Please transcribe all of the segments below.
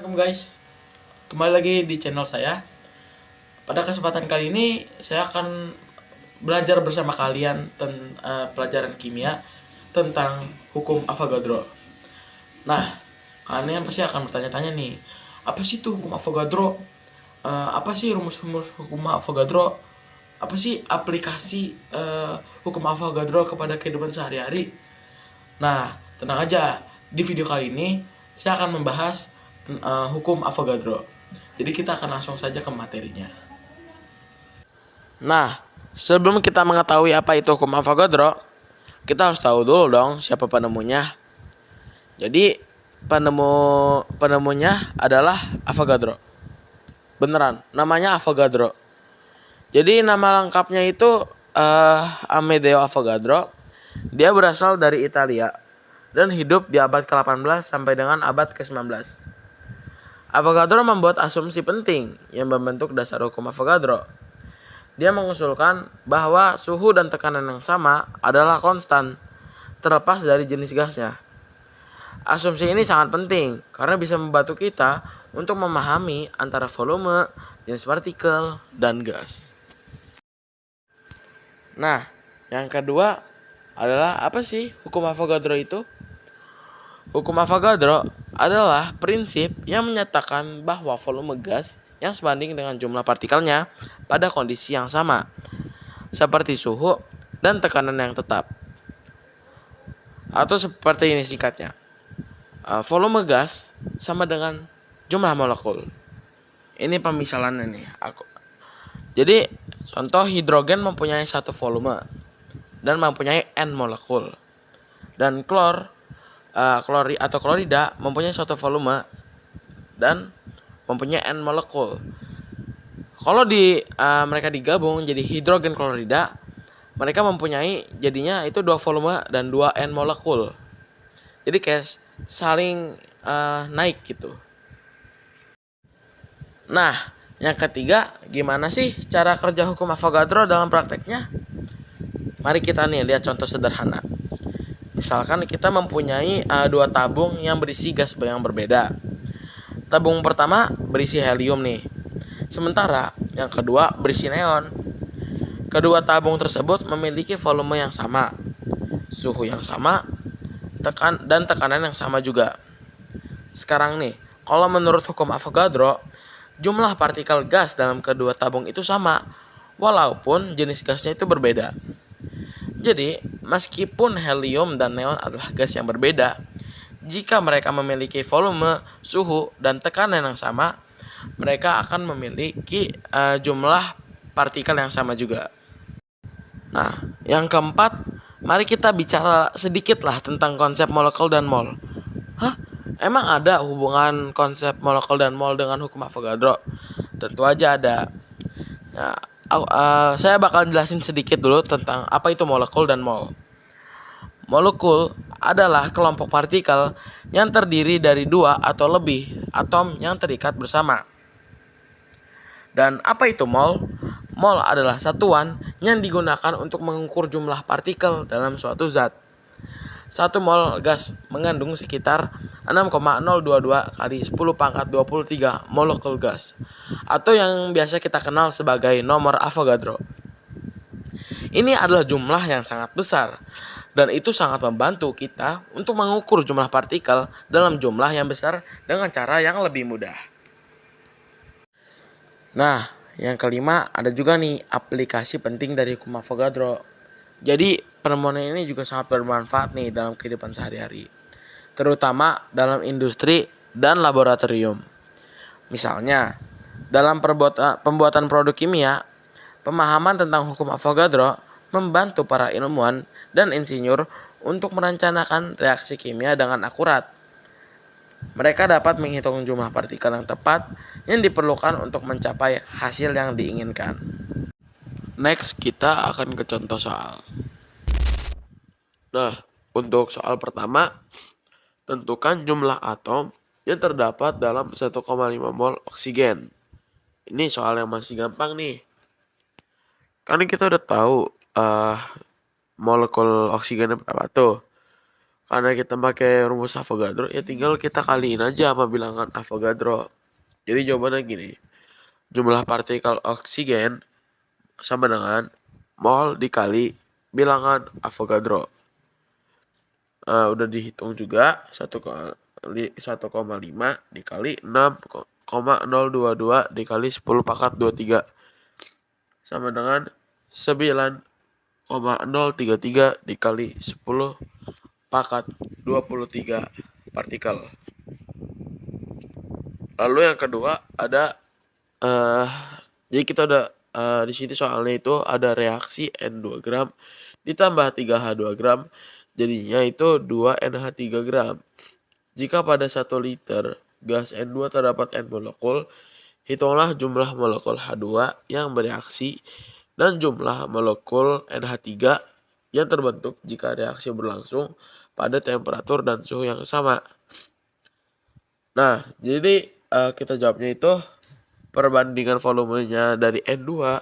Assalamualaikum guys, kembali lagi di channel saya. Pada kesempatan kali ini saya akan belajar bersama kalian pelajaran kimia tentang hukum Avogadro. Nah, kalian pasti akan bertanya-tanya nih, apa sih itu hukum Avogadro? Apa sih rumus-rumus hukum Avogadro? Apa sih aplikasi hukum Avogadro kepada kehidupan sehari-hari? Nah, tenang aja. Di video kali ini saya akan membahas hukum Avogadro. Jadi kita akan langsung saja ke materinya. Nah, sebelum kita mengetahui apa itu hukum Avogadro, kita harus tahu dulu dong siapa penemunya. Jadi penemunya adalah Avogadro. Beneran, namanya Avogadro. Jadi nama lengkapnya itu Amedeo Avogadro. Dia berasal dari Italia dan hidup di abad ke-18 sampai dengan abad ke-19. Avogadro membuat asumsi penting yang membentuk dasar hukum Avogadro. Dia mengusulkan bahwa suhu dan tekanan yang sama adalah konstan, terlepas dari jenis gasnya. Asumsi ini sangat penting karena bisa membantu kita untuk memahami antara volume, jenis partikel, dan gas. Nah, yang kedua adalah apa sih hukum Avogadro itu? Hukum Avogadro adalah prinsip yang menyatakan bahwa volume gas yang sebanding dengan jumlah partikelnya pada kondisi yang sama, seperti suhu dan tekanan yang tetap. Atau seperti ini singkatnya. Volume gas sama dengan jumlah molekul. Ini pemisalannya nih. Jadi, contoh hidrogen mempunyai satu volume dan mempunyai N molekul. Dan klorida mempunyai suatu volume dan mempunyai N molekul. Kalau mereka digabung jadi hidrogen klorida, mereka mempunyai jadinya itu 2 volume dan 2 N molekul. Jadi kayak saling naik gitu. Nah, yang ketiga, gimana sih cara kerja hukum Avogadro dalam prakteknya? Mari kita nih lihat contoh sederhana. Misalkan kita mempunyai 2 tabung yang berisi gas yang berbeda. Tabung pertama berisi helium nih. Sementara yang kedua berisi neon. Kedua tabung tersebut memiliki volume yang sama, suhu yang sama, dan tekanan yang sama juga. Sekarang nih, kalau menurut hukum Avogadro, jumlah partikel gas dalam kedua tabung itu sama, walaupun jenis gasnya itu berbeda. Jadi, meskipun helium dan neon adalah gas yang berbeda, jika mereka memiliki volume, suhu, dan tekanan yang sama, mereka akan memiliki jumlah partikel yang sama juga. Nah, yang keempat, mari kita bicara sedikit lah tentang konsep molekul dan mol. Hah? Emang ada hubungan konsep molekul dan mol dengan hukum Avogadro? Tentu aja ada. Nah, saya bakal jelasin sedikit dulu tentang apa itu molekul dan mol. Molekul adalah kelompok partikel yang terdiri dari 2 atau lebih atom yang terikat bersama. Dan apa itu mol? Mol adalah satuan yang digunakan untuk mengukur jumlah partikel dalam suatu zat. 1 mol gas mengandung sekitar 6,022 kali 10 pangkat 23 molekul gas, atau yang biasa kita kenal sebagai nomor Avogadro. Ini adalah jumlah yang sangat besar, dan itu sangat membantu kita untuk mengukur jumlah partikel dalam jumlah yang besar dengan cara yang lebih mudah. Nah, yang kelima ada juga nih aplikasi penting dari hukum Avogadro. Jadi penemuan ini juga sangat bermanfaat nih dalam kehidupan sehari-hari, terutama dalam industri dan laboratorium. Misalnya, dalam pembuatan produk kimia, pemahaman tentang hukum Avogadro membantu para ilmuwan dan insinyur untuk merencanakan reaksi kimia dengan akurat. Mereka dapat menghitung jumlah partikel yang tepat yang diperlukan untuk mencapai hasil yang diinginkan. Next, kita akan ke contoh soal. Nah, untuk soal pertama, tentukan jumlah atom yang terdapat dalam 1,5 mol oksigen. Ini soal yang masih gampang nih. Karena kita udah tahu molekul oksigennya berapa tuh. karena kita pakai rumus Avogadro, ya tinggal kita kaliin aja sama bilangan Avogadro. Jadi jawabannya gini, jumlah partikel oksigen sama dengan mol dikali bilangan Avogadro. Udah dihitung juga 1,5 dikali 6,022 dikali 10 pangkat 23 sama dengan 9,033 dikali 10 pangkat 23 partikel. Lalu yang kedua ada jadi kita ada di sini soalnya itu ada reaksi N2 gram ditambah 3H2 gram, jadinya itu 2NH3 gram. Jika pada 1 liter gas N2 terdapat N molekul, hitunglah jumlah molekul H2 yang bereaksi dan jumlah molekul NH3 yang terbentuk jika reaksi berlangsung pada temperatur dan suhu yang sama. Nah, jadi kita jawabnya itu perbandingan volumenya dari N2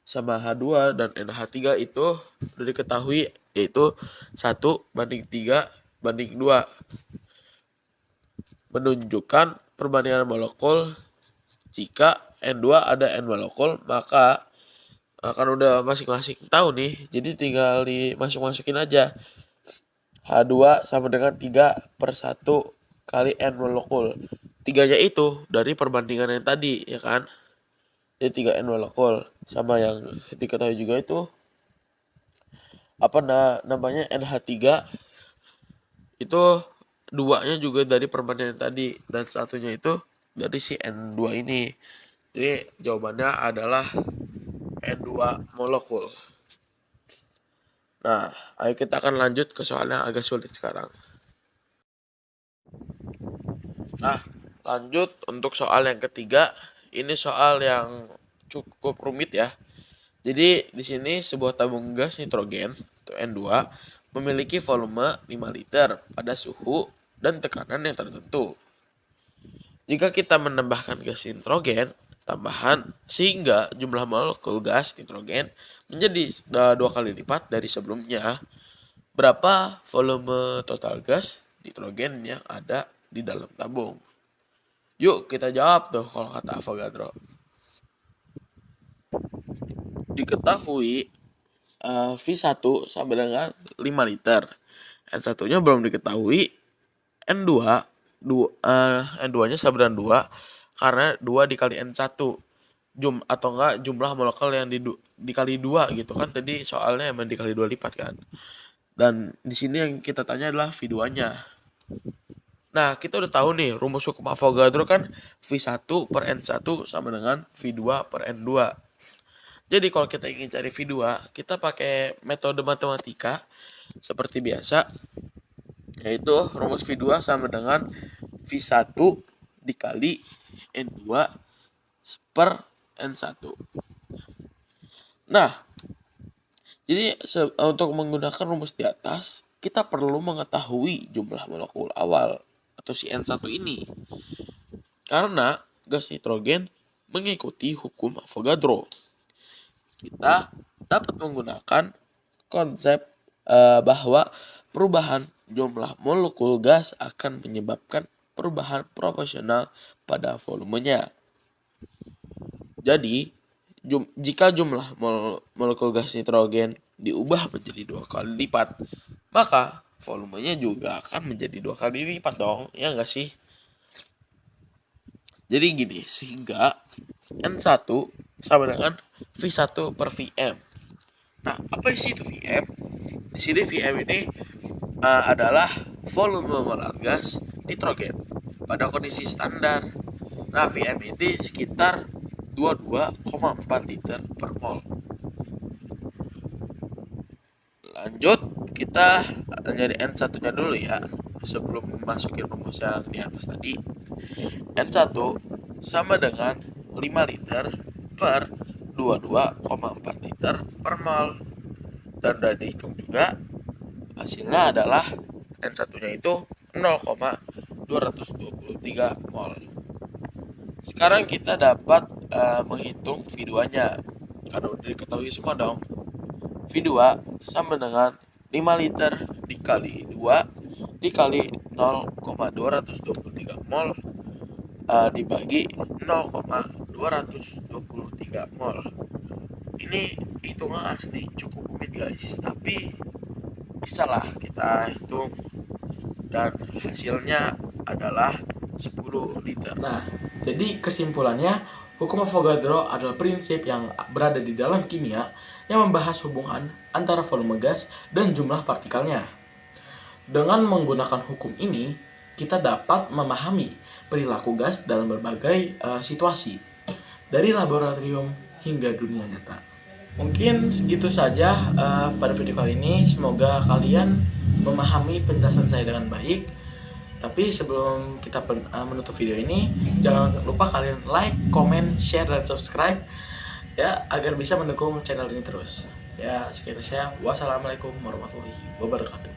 sama H2 dan NH3 itu sudah diketahui, yaitu 1:3:2. Menunjukkan perbandingan molekul. Jika N2 ada N molekul, maka kan udah masing-masing tahu nih, jadi tinggal dimasuk-masukin aja. H2 sama dengan 3/1 kali N molekul. 3-nya itu dari perbandingan yang tadi, ya kan? Jadi 3N molekul. Sama yang diketahui juga itu namanya NH3 itu 2-nya juga dari perbandingan tadi dan satunya itu dari si N2 ini. Jadi jawabannya adalah N2 molekul. Nah, ayo kita akan lanjut ke soal yang agak sulit sekarang. Nah, lanjut untuk soal yang ketiga. Ini soal yang cukup rumit ya. Jadi di sini sebuah tabung gas nitrogen atau N2 memiliki volume 5 liter pada suhu dan tekanan yang tertentu. Jika kita menambahkan gas nitrogen tambahan sehingga jumlah molekul gas nitrogen menjadi 2 kali lipat dari sebelumnya, berapa volume total gas nitrogen yang ada di dalam tabung? Yuk kita jawab tuh kalau kata Avogadro. Diketahui V1 sama dengan 5 liter. N1-nya belum diketahui. N2 N2-nya sama dengan 2 karena 2 dikali N1 atau enggak jumlah molekul yang dikali 2 gitu kan, tadi soalnya emang dikali 2 lipat kan. Dan di sini yang kita tanya adalah V2-nya. Nah, kita udah tahu nih rumus hukum Avogadro kan V1 per N1 sama dengan V2 per N2. Jadi kalau kita ingin cari V2, kita pakai metode matematika seperti biasa, yaitu rumus V2 sama dengan V1 dikali N2 per N1. Nah, jadi untuk menggunakan rumus di atas, kita perlu mengetahui jumlah molekul awal atau si N1 ini. Karena gas nitrogen mengikuti hukum Avogadro. Kita dapat menggunakan konsep bahwa perubahan jumlah molekul gas akan menyebabkan perubahan proporsional pada volumenya. Jadi, jika jumlah molekul gas nitrogen diubah menjadi 2 kali lipat, maka volumenya juga akan menjadi 2 kali lipat dong, ya nggak sih? Jadi gini, sehingga N1 sama dengan V1 per Vm. Nah, apa sih itu Vm? Di sini Vm ini adalah volume molar gas nitrogen pada kondisi standar. Nah, Vm ini sekitar 22,4 liter per mol. Lanjut, kita nyari N1-nya dulu ya, sebelum masukin rumus yang di atas tadi. N1 sama dengan 5 liter per 22,4 liter per mol. Dan udah dihitung juga, hasilnya adalah N1-nya itu 0,223 mol. Sekarang kita dapat menghitung V2-nya. Karena udah diketahui semua dong. V2 sama dengan 5 liter dikali 2 dikali 0,223 mol dibagi 0,223 mol. Ini hitungan asli cukup rumit guys, tapi bisalah kita hitung dan hasilnya adalah 10 liter. Nah, jadi kesimpulannya, hukum Avogadro adalah prinsip yang berada di dalam kimia yang membahas hubungan antara volume gas dan jumlah partikelnya. Dengan menggunakan hukum ini, kita dapat memahami perilaku gas dalam berbagai situasi, dari laboratorium hingga dunia nyata. Mungkin segitu saja pada video kali ini. Semoga kalian memahami penjelasan saya dengan baik. Tapi sebelum kita menutup video ini, jangan lupa kalian like, comment, share, dan subscribe ya, agar bisa mendukung channel ini terus. Ya, sekian saya. Wassalamualaikum warahmatullahi wabarakatuh.